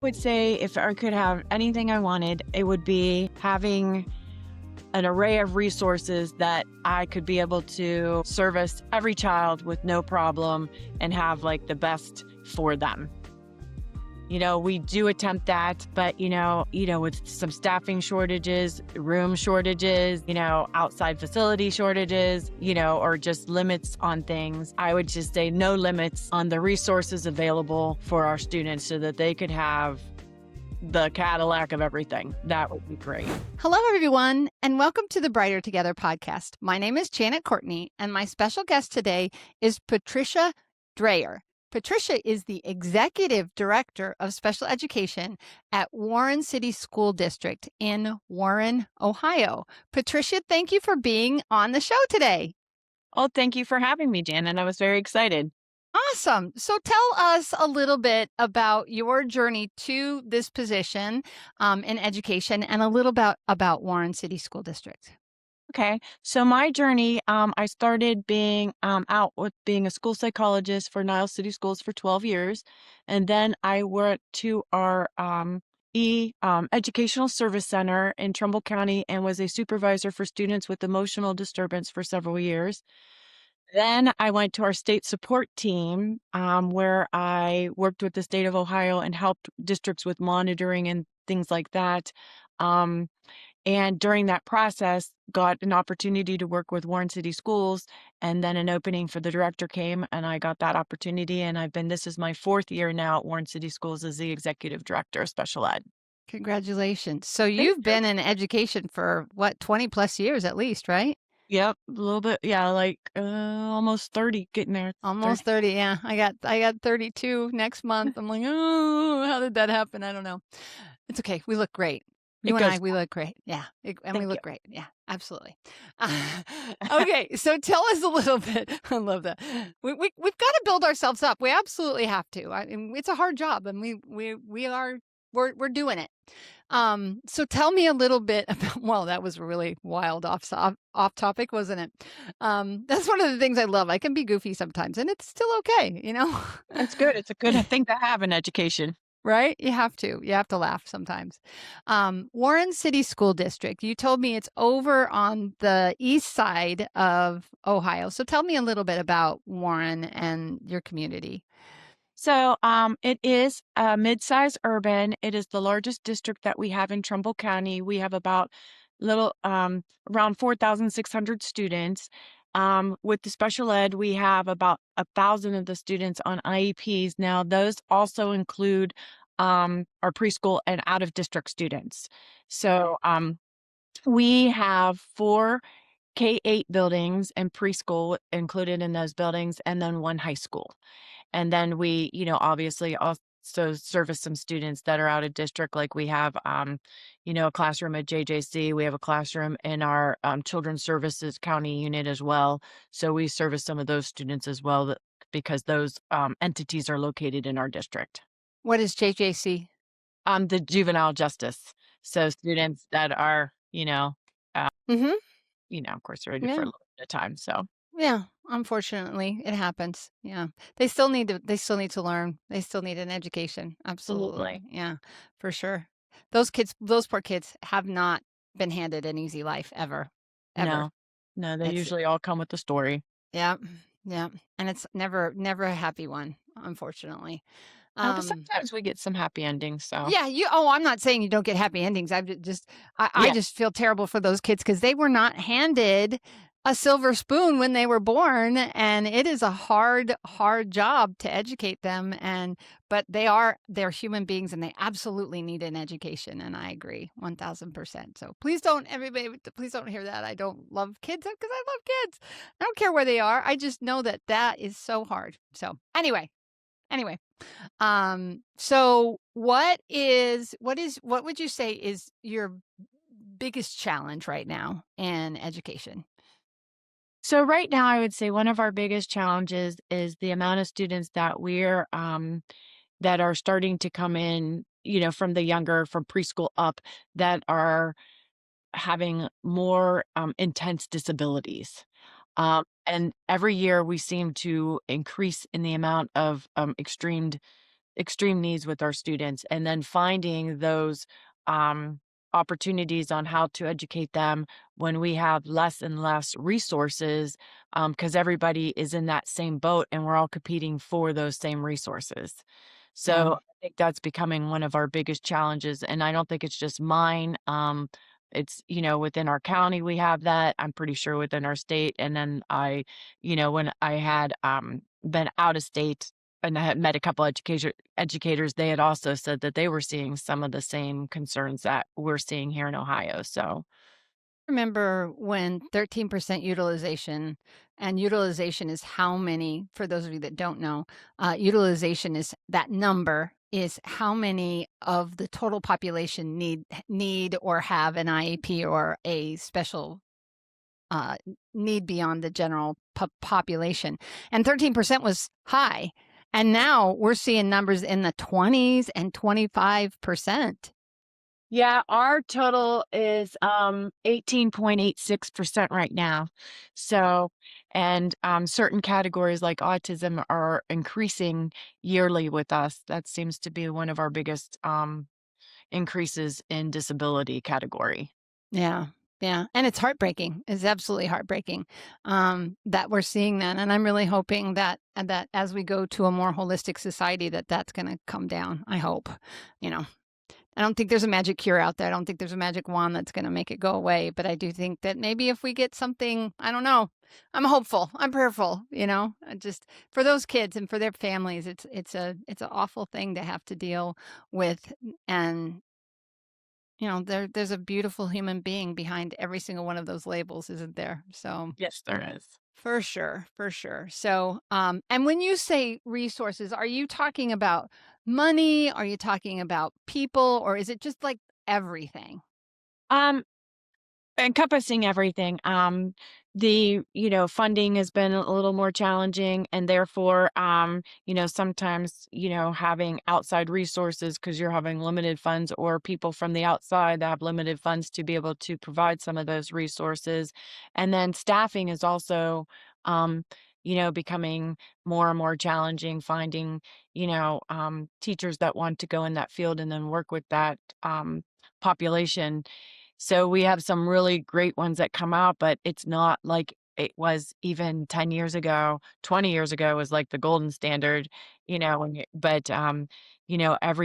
Would say if I could have anything I wanted, it would be having an array of resources that I could be able to service every child with no problem and have like the best for them. We do attempt that, but with some staffing shortages, room shortages, outside facility shortages, or just limits on things, I would just say no limits on the resources available for our students so that they could have the Cadillac of everything. That would be great. Hello, everyone, and welcome to the Brighter Together podcast. My name is Janet Courtney, and my special guest today is Patricia Dreher. Patricia is the Executive Director of Special Education at Warren City School District in Warren, Ohio. Patricia, thank you for being on the show today. Oh, thank you for having me, Janet. I was very excited. Awesome. So tell us a little bit about your journey to this position in education and a little bit about Warren City School District. Okay. So my journey, I started being out with being a school psychologist for Niles City Schools for 12 years. And then I went to our Educational Service Center in Trumbull County and was a supervisor for students with emotional disturbance for several years. Then I went to our state support team, where I worked with the state of Ohio and helped districts with monitoring and things like that. And during that process, got an opportunity to work with Warren City Schools, and then an opening for the director came, and I got that opportunity. And this is my 4th year now at Warren City Schools as the executive director of special ed. Congratulations. So you've been in education for 20 plus years at least, right? Yep, a little bit. Yeah, like almost 30, getting there. Almost 30. Yeah. I got 32 next month. I'm like, oh, how did that happen? I don't know. It's okay. We look great. We look great. Yeah. And we look great. Yeah, absolutely. Okay. So tell us a little bit. I love that. We've got to build ourselves up. We absolutely have to. It's a hard job, and we're doing it. So tell me a little bit about, well, that was really wild off topic, wasn't it? That's one of the things I love. I can be goofy sometimes, and it's still okay, That's good. It's a good thing to have in education. Right? You have to laugh sometimes. Warren City School District, you told me it's over on the east side of Ohio. So tell me a little bit about Warren and your community. So it is a mid-size urban. It is the largest district that we have in Trumbull County. We have about around 4,600 students. With the special ed, we have about 1,000 of the students on IEPs. Now, those also include our preschool and out-of-district students. So we have 4 K-8 buildings and preschool included in those buildings, and then 1 high school. And then we, obviously also service some students that are out of district. Like we have, a classroom at JJC. We have a classroom in our Children's Services County unit as well. So we service some of those students as well because those entities are located in our district. What is JJC? The juvenile justice. So students that are, of course, ready for a little bit of time. So. Yeah, unfortunately, it happens. Yeah. They still need to learn. They still need an education. Absolutely. Yeah, for sure. Those poor kids have not been handed an easy life ever. No, they usually all come with a story. Yeah. Yeah. And it's never a happy one, unfortunately. But sometimes we get some happy endings. So yeah, I'm not saying you don't get happy endings. I just feel terrible for those kids because they were not handed a silver spoon when they were born, and it is a hard job to educate them. But they're human beings, and they absolutely need an education. And I agree 1,000%. So please don't hear that I don't love kids, because I love kids. I don't care where they are. I just know that is so hard. So anyway. So what would you say is your biggest challenge right now in education? So right now, I would say one of our biggest challenges is the amount of students that that are starting to come in, from preschool up, that are having more intense disabilities. And every year we seem to increase in the amount of extreme extreme needs with our students, and then finding those um, opportunities on how to educate them when we have less and less resources, because everybody is in that same boat and we're all competing for those same resources. Yeah. So I think that's becoming one of our biggest challenges. And I don't think it's just mine. It's, within our county, we have that. I'm pretty sure within our state. And then when I had been out of state and I had met a couple educators, they had also said that they were seeing some of the same concerns that we're seeing here in Ohio. So, Remember when 13% utilization, and utilization is how many, for those of you that don't know, utilization is that number is how many of the total population need or have an IEP or a special uh, need beyond the general population. And 13% was high. And now we're seeing numbers in the 20s and 25%. yeah, our total is 18.86% right now. So, and certain categories like autism are increasing yearly with us. That seems to be one of our biggest increases in disability category. Yeah. Yeah. And it's heartbreaking. It's absolutely heartbreaking that we're seeing that. And I'm really hoping that as we go to a more holistic society, that's going to come down. I hope, you know. I don't think there's a magic cure out there. I don't think there's a magic wand that's going to make it go away. But I do think that maybe if we get something, I don't know. I'm hopeful. I'm prayerful. Just for those kids and for their families, it's an awful thing to have to deal with. And there's a beautiful human being behind every single one of those labels, isn't there? So Yes, there is. for sure, for sure. So, and when you say resources, are you talking about money? Are you talking about people, or is it just like everything? Um, Encompassing everything. Funding has been a little more challenging, and therefore, sometimes, having outside resources because you're having limited funds, or people from the outside that have limited funds to be able to provide some of those resources. And then staffing is also, becoming more and more challenging, finding, teachers that want to go in that field and then work with that population. So we have some really great ones that come out, but it's not like it was even 10 years ago. 20 years ago was like the golden standard, every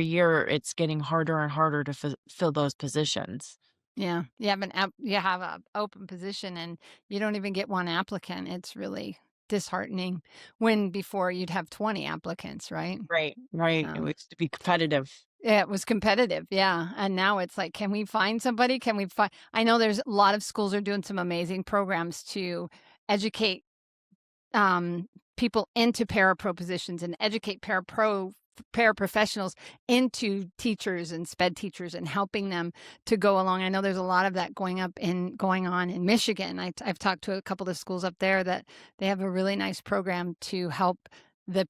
year it's getting harder and harder to fill those positions. Yeah, you have a open position and you don't even get one applicant. It's really disheartening. When before you'd have 20 applicants, right? Right, right. It So was to be competitive. yeah, it was competitive, yeah, and now it's like, can we find somebody? Can we find I know there's a lot of schools are doing some amazing programs to educate, people into parapro positions and educate paraprofessionals into teachers and sped teachers and helping them to go along. I know there's a lot of that going on in Michigan. I've talked to a couple of schools up there that they have a really nice program to help the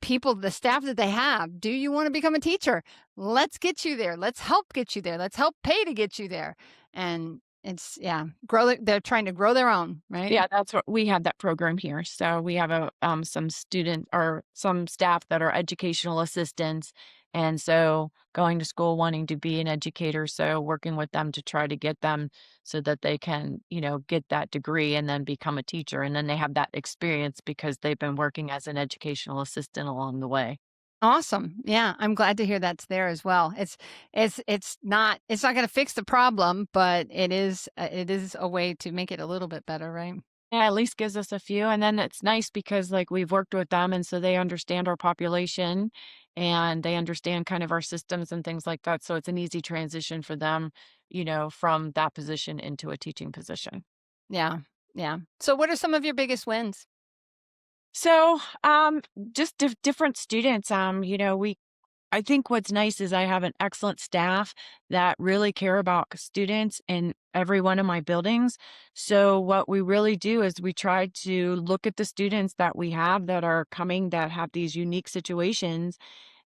staff that they have. Do you want to become a teacher? Let's get you there. Let's help get you there. Let's help pay to get you there. And it's, yeah, they're trying to grow their own, right? Yeah, that's what we have that program here. So we have some student or some staff that are educational assistants. And so going to school wanting to be an educator. So working with them to try to get them so that they can, get that degree and then become a teacher. And then they have that experience because they've been working as an educational assistant along the way. Awesome. Yeah, I'm glad to hear that's there as well. It's not going to fix the problem, but it is a way to make it a little bit better, right? Yeah, at least gives us a few. And then it's nice because like we've worked with them and so they understand our population and they understand kind of our systems and things like that. So it's an easy transition for them, from that position into a teaching position. Yeah. Yeah. So what are some of your biggest wins? So, just different students, I think what's nice is I have an excellent staff that really care about students in every one of my buildings. So what we really do is we try to look at the students that we have that are coming that have these unique situations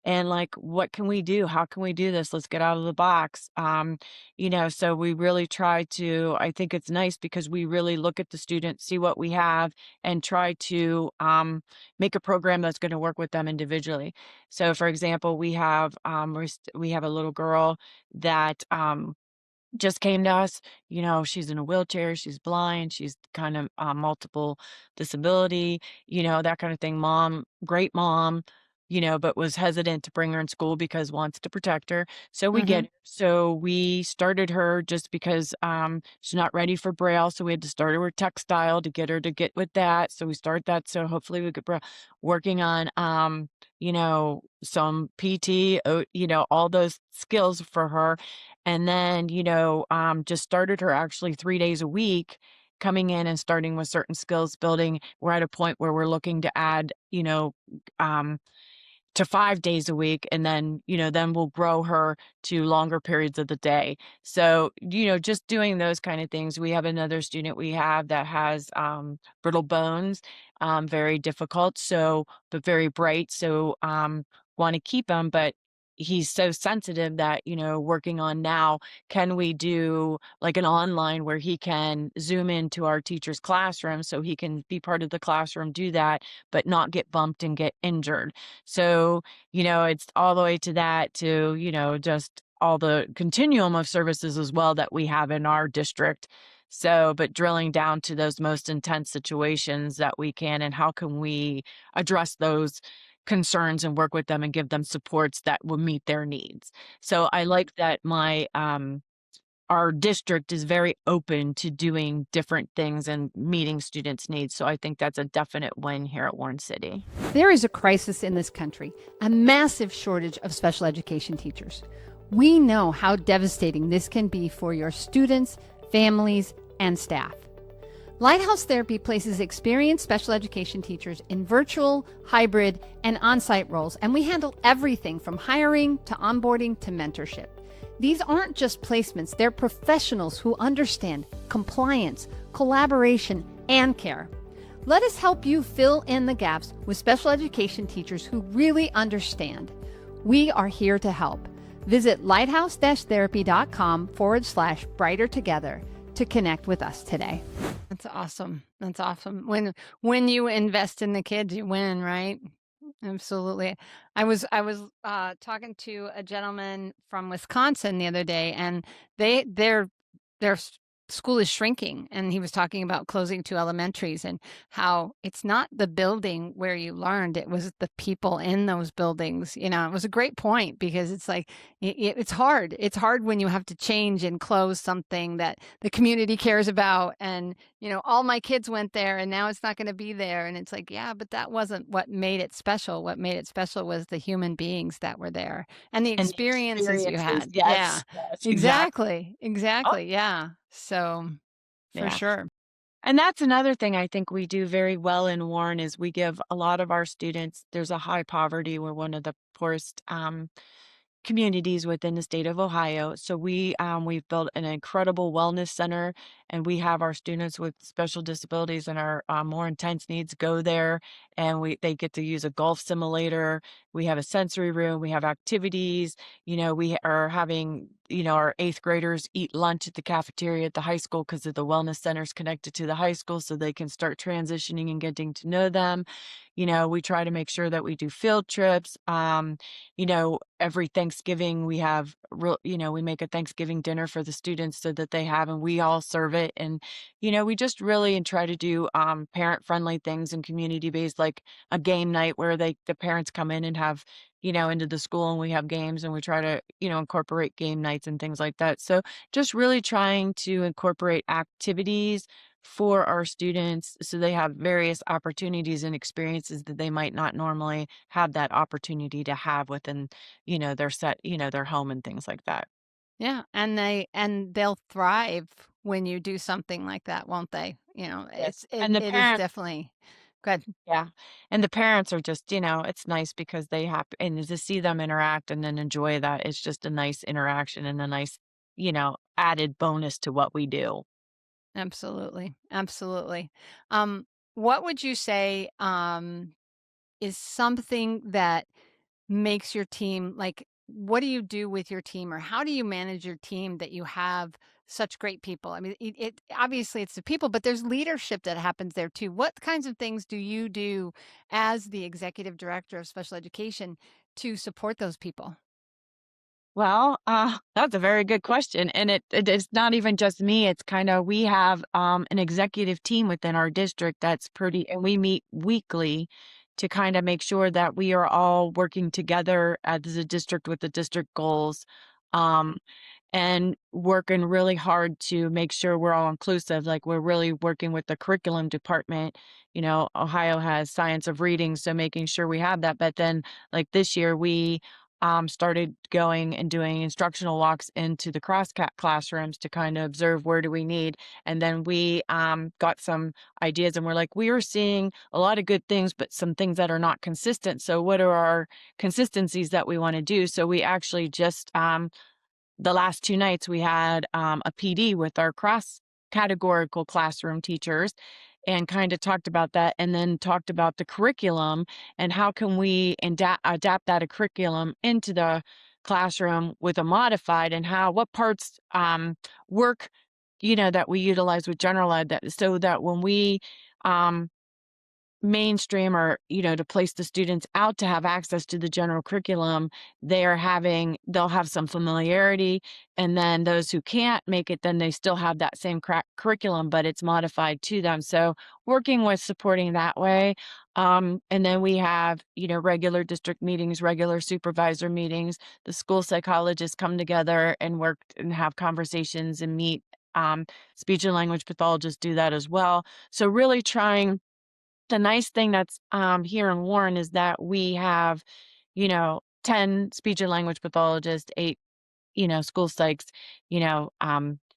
and like, what can we do? How can we do this? Let's get out of the box. So we really try to, I think it's nice because we really look at the student, see what we have, and try to make a program that's going to work with them individually. So for example, we have a little girl that just came to us. She's in a wheelchair, she's blind, she's kind of multiple disability, that kind of thing. Mom, great mom, but was hesitant to bring her in school because wants to protect her. So we get Mhm. her. So we started her just because she's not ready for Braille. So we had to start her with textile to get her to get with that. So we start that. So hopefully we could working on some PT, all those skills for her, and then, just started her actually 3 days a week, coming in and starting with certain skills building. We're at a point where we're looking to add, um, to 5 days a week, and then we'll grow her to longer periods of the day. So, just doing those kind of things. We have another student we have that has, brittle bones, very difficult, but very bright, so, wanna keep him, but he's so sensitive that, working on now, can we do, like, an online where he can zoom into our teacher's classroom so he can be part of the classroom, do that, but not get bumped and get injured? So, it's all the way to that to, just all the continuum of services as well that we have in our district. So, but drilling down to those most intense situations that we can, and how can we address those concerns and work with them and give them supports that will meet their needs. So I like that our district is very open to doing different things and meeting students' needs. So I think that's a definite win here at Warren City. There is a crisis in this country, a massive shortage of special education teachers. We know how devastating this can be for your students, families, and staff. Lighthouse Therapy places experienced special education teachers in virtual, hybrid, and on site roles, and we handle everything from hiring to onboarding to mentorship. These aren't just placements, they're professionals who understand compliance, collaboration, and care. Let us help you fill in the gaps with special education teachers who really understand. We are here to help. Visit lighthouse-therapy.com/brighter together to connect with us today. That's awesome. That's awesome. When you invest in the kids, you win, right? Absolutely. I was talking to a gentleman from Wisconsin the other day, and their school is shrinking, and he was talking about closing 2 elementaries and how it's not the building where you learned, it was the people in those buildings. It was a great point because it's like it's hard. It's hard when you have to change and close something that the community cares about, and all my kids went there and now it's not going to be there, and it's like, yeah, but that wasn't what made it special. What made it special was the human beings that were there and the And the experiences you experiences, had. Yeah. yes, yes, exactly. Exactly, Oh, exactly, yeah. So, for yeah. sure. And that's another thing I think we do very well in Warren is we give a lot of our students, there's a high poverty. We're one of the poorest communities within the state of Ohio. So we've built an incredible wellness center, and we have our students with special disabilities and our more intense needs go there, and they get to use a golf simulator. We have a sensory room. We have activities. We are having our eighth graders eat lunch at the cafeteria at the high school because of the wellness centers connected to the high school, so they can start transitioning and getting to know them. We try to make sure that we do field trips. Every Thanksgiving we make a Thanksgiving dinner for the students so that they have, and we all serve it. And, we just really and try to do parent friendly things and community based, like a game night where the parents come in and have, into the school, and we have games, and we try to, incorporate game nights and things like that. So just really trying to incorporate activities for our students so they have various opportunities and experiences that they might not normally have that opportunity to have within their home and things like that. Yeah, and they'll thrive when you do something like that, won't they? Yes. It's it And the it is parents, definitely good. yeah. And the parents are just, it's nice because they have, and to see them interact and then enjoy that, it's just a nice interaction and a nice, added bonus to what we do. Absolutely, absolutely. What would you say, is something that makes your team like, what do you do with your team, or how do you manage your team that you have such great people? I mean, it obviously it's the people, but there's leadership that happens there too. What kinds of things do you do as the executive director of special education to support those people? Well, that's a very good question, and it is not even just me. It's kind of we have an executive team within our district that's pretty, and we meet weekly to kind of make sure that we are all working together as a district with the district goals. Um, and working really hard to make sure we're all inclusive. Like we're really working with the curriculum department. You know, Ohio has science of reading, so making sure we have that. But then, like this year, we started going and doing instructional walks into the classrooms to kind of observe where do we need. And then we got some ideas, and we're like, we are seeing a lot of good things, but some things that are not consistent. So, what are our consistencies that we want to do? So, we actually just the last 2 nights we had, a PD with our cross categorical classroom teachers and kinda talked about that and then talked about the curriculum and how can we adapt that curriculum into the classroom with a modified and how what parts, work, that we utilize with general ed that so that when we, um mainstream or, to place the students out to have access to the general curriculum, they'll have some familiarity. And then those who can't make it, then they still have that same curriculum, but it's modified to them. So working with supporting that way. And then we have, regular district meetings, regular supervisor meetings. The school psychologists come together and work and have conversations and meet. Speech and language pathologists do that as well. So really trying the nice thing that's, here in Warren is that we have, 10 speech and language pathologists, 8 school psychs,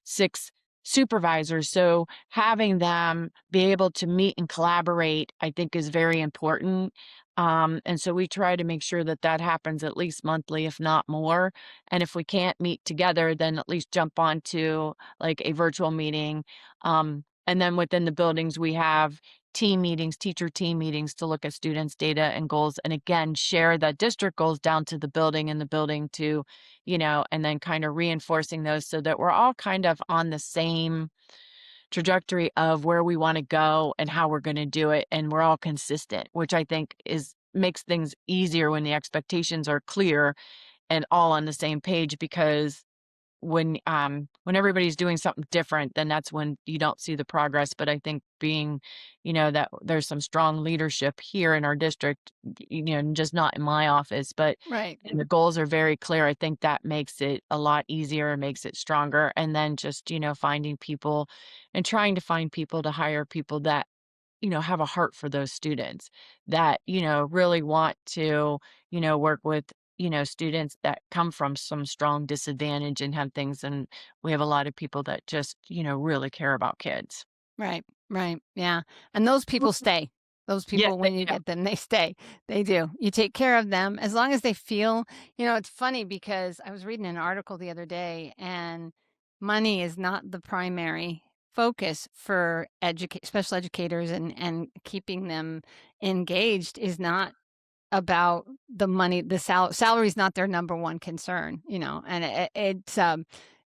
6 supervisors. So having them be able to meet and collaborate, I think is very important. And so we try to make sure that that happens at least monthly, if not more. And if we can't meet together, then at least jump onto like a virtual meeting. And then within the buildings, we have team meetings, teacher team meetings to look at students' data and goals. And again, share the district goals down to the building and the building to and then kind of reinforcing those so that we're all kind of on the same trajectory of where we want to go and how we're going to do it. And we're all consistent, which I think is makes things easier when the expectations are clear and all on the same page because when everybody's doing something different, then that's when you don't see the progress. But I think being, that there's some strong leadership here in our district, just not in my office, but Right. and the goals are very clear. I think that makes it a lot easier, makes it stronger. And then just, finding people and trying to find people to hire people that have a heart for those students that, really want to, work with, students that come from some strong disadvantage and have things. And we have a lot of people that just, really care about kids. Right, right, yeah, and those people stay. Those Yes, people, they when you do. get them, they stay. They do. You take care of them as long as they feel it's funny because I was reading an article the other day, and money is not the primary focus for special educators, and keeping them engaged is not about the money, the salary is not their number one concern, and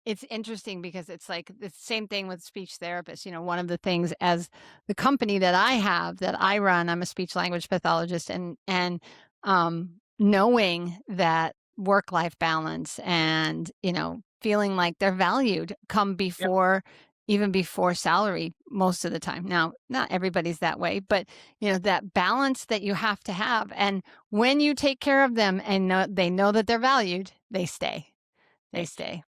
it's interesting because it's like the same thing with speech therapists. One of the things as the company that I have that I run, I'm a speech language pathologist, and knowing that work life balance and feeling like they're valued come Yep. even before salary most of the time. Now, not everybody's that way, but that balance that you have to have. And when you take care of them and they know that they're valued, they stay. They Right. stay.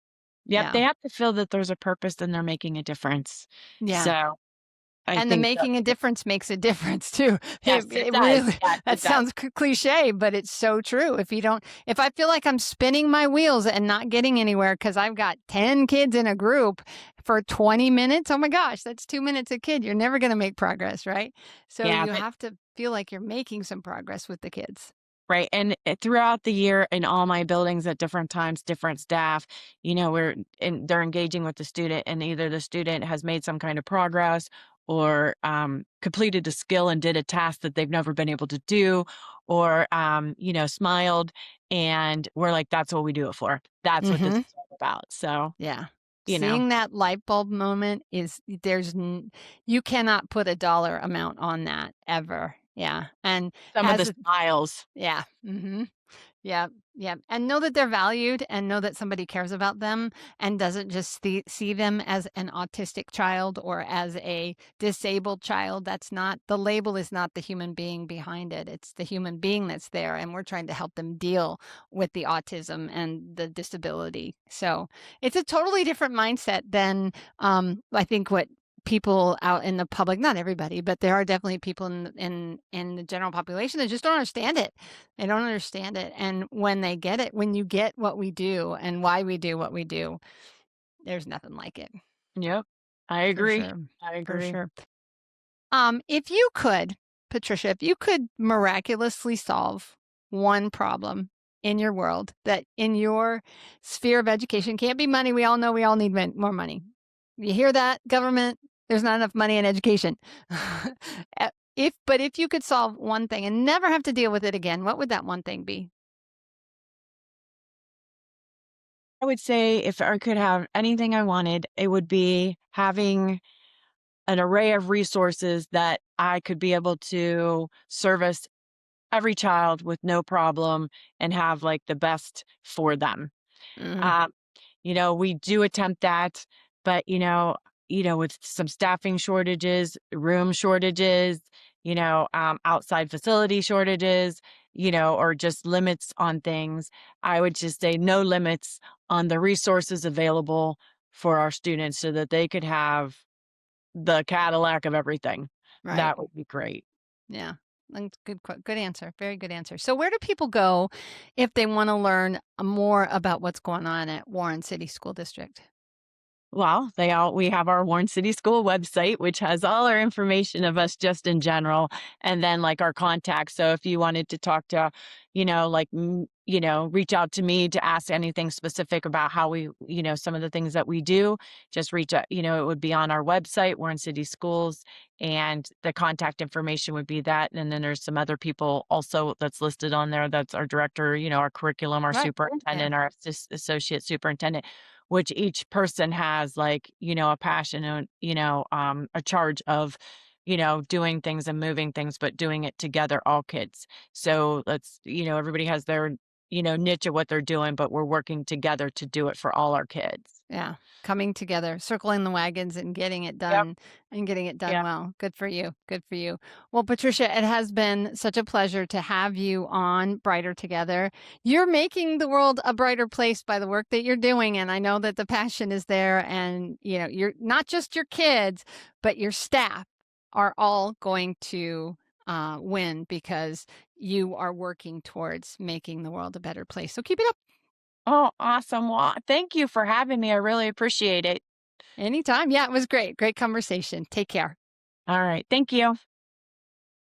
Yep. Yeah. They have to feel that there's a purpose and they're making a difference. Yeah. So I And the think making a that, difference makes a difference too. yes, it It does. really, Yes, that it does. sounds cliche, but it's so true. If I feel like I'm spinning my wheels and not getting anywhere because I've got 10 kids in a group for 20 minutes, oh my gosh, that's 2 minutes a kid. You're never going to make progress, right? So Yeah. you have to feel like you're making some progress with the kids. Right, and, throughout the year in all my buildings at different times, different staff, they're engaging with the student and either the student has made some kind of progress or completed a skill and did a task that they've never been able to do, or smiled, and we're like, that's what we do it for. That's what this Mm-hmm. is all about. So, Yeah. you know, Seeing that light bulb moment is you cannot put a dollar amount on that ever. Yeah. And some of the as smiles. yeah. Mm-hmm. Yeah, yeah, and know that they're valued and know that somebody cares about them and doesn't just see them as an autistic child or as a disabled child. That's not the label is not the human being behind it. It's the human being that's there, and we're trying to help them deal with the autism and the disability. So it's a totally different mindset than I think what people out in the public, not everybody, but there are definitely people in the general population that just don't understand it. They don't understand it. And when they get it, when you get what we do and why we do what we do, there's nothing like it. Yep. I For agree. sure. I For agree. sure. If you could, Patricia, if you could miraculously solve one problem in your world that in your sphere of education can't be money. We all know we all need more money. You hear that, government? There's not enough money in education. But if you could solve one thing and never have to deal with it again, what would that one thing be? I would say if I could have anything I wanted, it would be having an array of resources that I could be able to service every child with no problem and have like the best for them. Mm, Um, we do attempt that, but with some staffing shortages, room shortages, outside facility shortages, or just limits on things, I would just say no limits on the resources available for our students so that they could have the Cadillac of everything. right. That would be great. Yeah. Good answer. Very good answer. So where do people go if they want to learn more about what's going on at Warren City School District? Well, we have our Warren City School website, which has all our information of us just in general, and then like our contacts. So if you wanted to talk to, reach out to me to ask anything specific about how we, some of the things that we do, just reach out. It would be on our website, Warren City Schools, and the contact information would be that. And then there's some other people also that's listed on there. That's our director, our curriculum, our Right. Yeah. superintendent, our associate superintendent, which each person has like, a passion and, a charge of, doing things and moving things, but doing it together, all kids. So everybody has their, niche of what they're doing, but we're working together to do it for all our kids. Yeah. Coming together, circling the wagons Yep. and getting it done Yeah. well. Good for you. Good for you. Well, Patricia, it has been such a pleasure to have you on Brighter Together. You're making the world a brighter place by the work that you're doing. And I know that the passion is there. And, you're not just your kids, but your staff are all going to win because you are working towards making the world a better place. So keep it up. Oh, awesome. Well, thank you for having me. I really appreciate it. Anytime. Yeah, it was great. Great conversation. Take care. All right. Thank you.